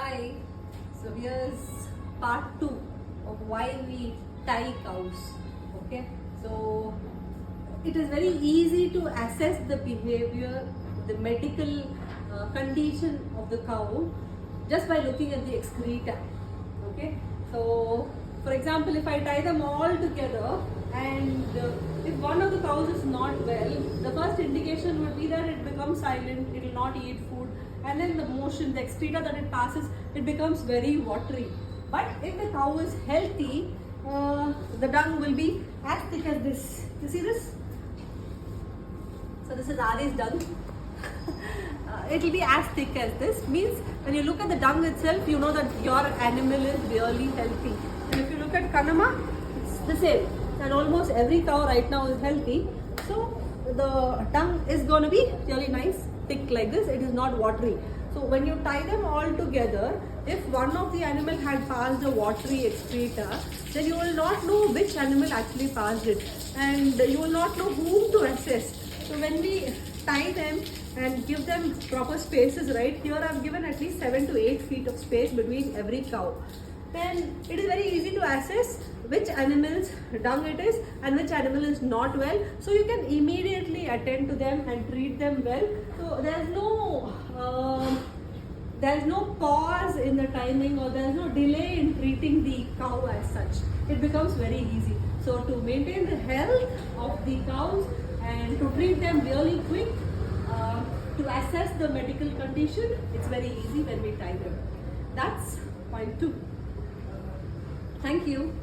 Hi, so here's part 2 of why we tie cows. Okay, so it is very easy to assess the behavior, the medical condition of the cow just by looking at the excreta. Okay, so for example, if I tie them all together and if one of the cows is not well, the first indication would be that it becomes silent, it will not eat food, and then the motion, the excreta that it passes, it becomes very watery. But if the cow is healthy, the dung will be as thick as this. You see this? So this is Ari's dung. It will be as thick as this. Means when you look at the dung itself, you know that your animal is really healthy. And if you look at Kanama, it's the same. And almost every cow right now is healthy. So the dung is going to be really nice, thick like this. It is not watery. So when you tie them all together, if one of the animal had passed a watery excreta, then you will not know which animal actually passed it, and you will not know whom to assess. So when we tie them and give them proper spaces, right, here I've given at least 7 to 8 feet of space between every cow, then it is very easy to assess which animal's dung it is and which animal is not well. So you can immediately attend to them and treat them well. So there's no pause in the timing, or there's no delay in treating the cow as such. It becomes very easy. So to maintain the health of the cows and to treat them really quick, to assess the medical condition, it's very easy when we tie them. That's point 2. Thank you.